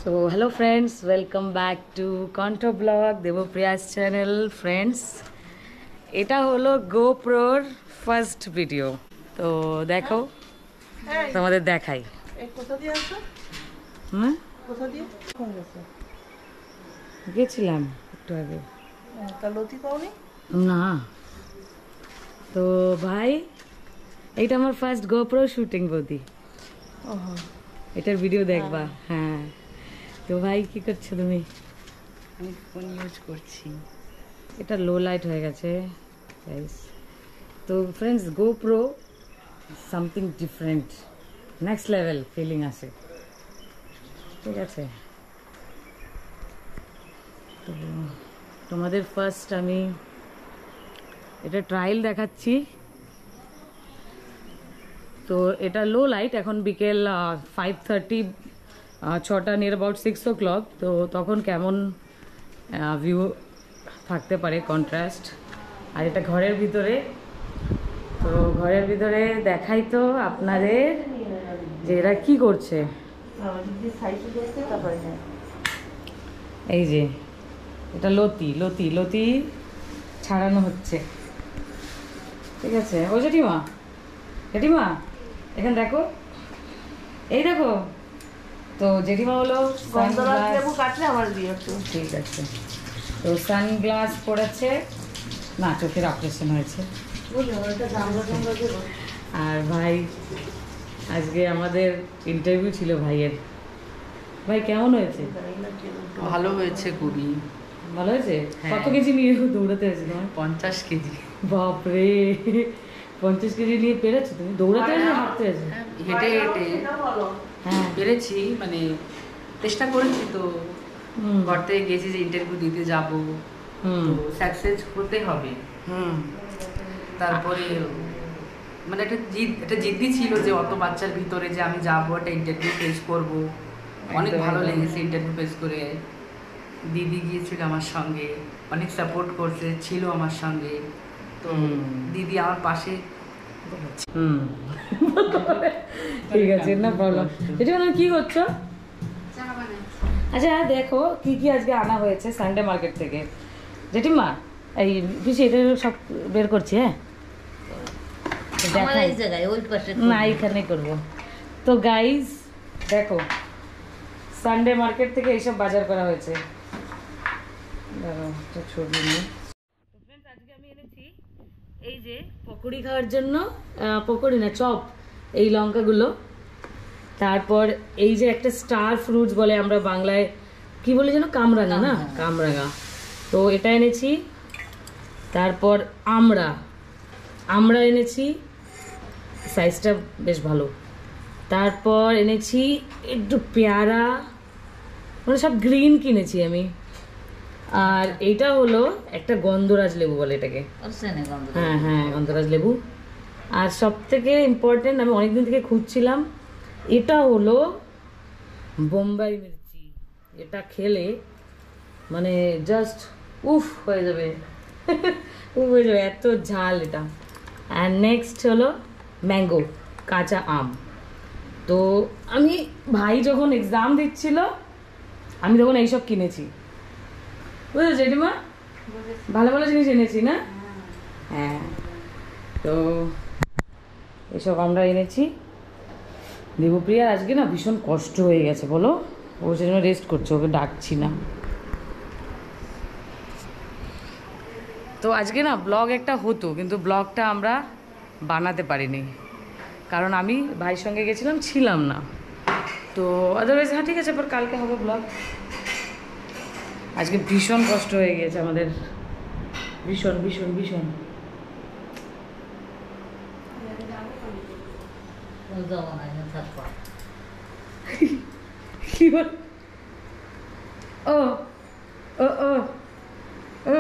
So hello friends, welcome back to Conto Blog, Devopriya's channel. Friends, এটা হলো GoProর first video. তো দেখো, তোমাদের দেখাই। কোথা দিয়ে আসছো? কোথা দিয়ে গেছিলাম একটু আগে। তা লতি পাওনি? না। তো ভাই, এইটা আমার ফার্স্ট GoPro শুটিং বৌদি। এটার ভিডিও দেখবা। হ্যাঁ। তো ভাই কি করছো তুমি? আমি ফোন ইউজ করছি। এটা লো লাইট হয়ে গেছে গাইস। তো friends, GoPro something different, next level feeling আসে, ঠিক আছে? তো তোমাদের ফার্স্ট আমি এটা ট্রায়াল দেখাচ্ছি। তো এটা লো লাইট, এখন বিকেল 5:30, 6টা নিয়ার অ্যাবাউট 6 o'clock। তো তখন কেমন ভিউ থাকতে পারে, কন্ট্রাস্ট। আর এটা ঘরের ভিতরে। তো ঘরের ভিতরে দেখাই তো আপনাদের যে এরা কি করছে। এই যে এটা লতি লতি লতি ছাড়ানো হচ্ছে, ঠিক আছে? ও জেঠিমা, জেঠিমা এখানে দেখো, এই দেখো। তো জেঠিমা হলো ঠিক আছে। তো সানগ্লাস পরেছে, না চোখের অপারেশন হয়েছে। আর ভাই, আজকে আমাদের ইন্টারভিউ ছিল ভাইয়ের। ভাই কেমন হয়েছে? ভালো হয়েছে, খুবই ভালো হয়েছে। কত কেজি নিয়ে দৌড়াতে হয়েছে তোমার? 50 কেজি। বাপরে, 50 কেজি নিয়ে পেরেছো তুমি? দৌড়াতে হয়েছে, হাঁটতে হয়েছে? হেঁটে হেঁটে হ্যাঁ পেরেছি, মানে চেষ্টা করেছি। তো ঘর থেকে গেছি যে ইন্টারভিউ দিতে যাব, তো সাকসেস হতে হবে। তারপরে মানে একটা জিদ্দি ছিল যে অত বাচ্চার ভিতরে যে আমি যাবো, একটা ইন্টারভিউ ফেস করব। অনেক ভালো লেগেছে ইন্টারভিউ ফেস করে। দিদি গিয়েছিল আমার সঙ্গে, অনেক সাপোর্ট করছে, ছিল আমার সঙ্গে। তো দিদি আমার পাশে। ঠিক আছে, না প্রবলেম। জেঠিমা কি করছো? আচ্ছা দেখো কি কি আজকে আনা হয়েছে সানডে মার্কেট থেকে। জেঠিমা এই পিছিয়ে এটা সব বের করছি। হ্যাঁ না, এইখানে করবো। তো গাইজ দেখো, সানডে মার্কেট থেকে এইসব বাজার করা হয়েছে। ছবি নিয়ে আজকে আমি এনেছি এই যে পকোড়ি খাওয়ার জন্য, পকোড়ি না চপ, এই লঙ্কাগুলো। তারপর এই যে একটা স্টার ফ্রুটস বলে আমরা বাংলায়, কি বলে যেন, কামরাঙা না, কামরাঙা। তো এটা এনেছি। তারপর আমরা এনেছি, সাইজটা বেশ ভালো। তারপর এনেছি একটু পেয়ারা, মানে সব গ্রিন কিনেছি আমি। আর এইটা হলো একটা গন্ধরাজ লেবু বলে এটাকে। হ্যাঁ হ্যাঁ, গন্ধরাজ লেবু। আর সব থেকে ইম্পর্টেন্ট, আমি অনেকদিন থেকে খুঁজছিলাম, এটা হলো বোম্বাই মির্চি। এটা খেলে মানে জাস্ট উফ হয়ে যাবে, উফ হয়ে যাবে, এত ঝাল এটা। আর নেক্সট হলো ম্যাঙ্গো, কাঁচা আম। তো আমি, ভাই যখন এক্সাম দিচ্ছিল আমি তখন এইসব কিনেছি, বুঝেছো জেঠিমা? ভালো ভালো জিনিস এনেছি না? হ্যাঁ। তো এসব আমরা এনেছি। দেবপ্রিয়া আজকে না ভীষণ কষ্ট হয়ে গেছে, বলো, ও সেজন্য রেস্ট করছে, ওকে ডাকছি না। তো আজকে না ব্লগ একটা হতো, কিন্তু ব্লগটা আমরা বানাতে পারিনি, কারণ আমি ভাইয়ের সঙ্গে গেছিলাম, ছিলাম না। তো আদারওয়াইজ হ্যাঁ ঠিক আছে, পর কালকে হবে ব্লগ। আজকে ভীষণ কষ্ট হয়ে গেছে আমাদের, ভীষণ ভীষণ ভীষণ। কি বল? ও ও ও ও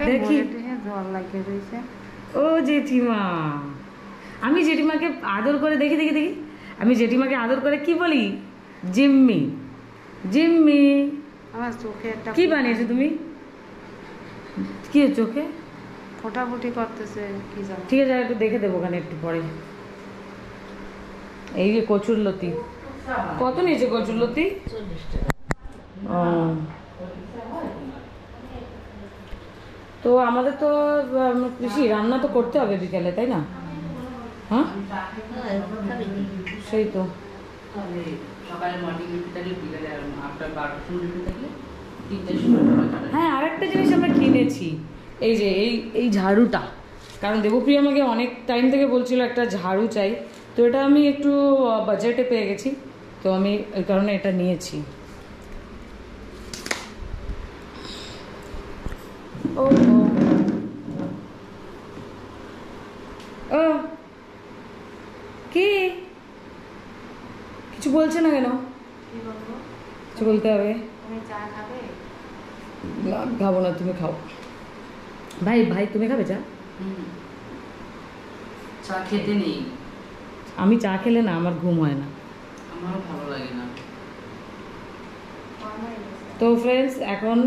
দেখি, ও জেঠিমা, আমি জেঠিমাকে আদর করে দেখি দেখি দেখি, আমি জেঠিমাকে আদর করে কি বলি? জিম্মি জিম্মি। আমার চোখে একটা কি বানিয়েছো তুমি? কি চোখে ফোটাফুটি করতেছে, কি জানো? ঠিক আছে, একটু দেখে দেবো ওখানে একটু পরে। এই যে কচুর লতি, কত নিয়েছে কচুরলতি? 40 টাকা। তো আমাদের তো বেশি রান্না তো করতে হবে বিকেলে, তাই না? হ্যাঁ সেই তো। সকালে মর্নিং ডিউটি থাকলে বিকেলে আফটার 12টার সময় ডিউটি থাকলে 3টার সময়। হ্যাঁ, আরেকটা জিনিস আমরা কিনেছি, এই যে এই ঝাড়ুটা। কারণ দেবপ্রিয়া আমাকে অনেক টাইম থেকে বলছিল একটা ঝাড়ু চাই, তো এটা আমি একটু বাজেটে পেয়ে গেছি, তো আমি ওই কারণে এটা নিয়েছি। ও ও কি কিছু বলছে না কেন? কিছু বলতে হবে? না, খাবো না, তুমি খাও। ভাই ভাই তুমি খাবে চা? চা খেতে নেই। আমি চা খেলে না আমার ঘুম হয় না। আমারও ভালো লাগে না। তো ফ্রেন্ডস, এখন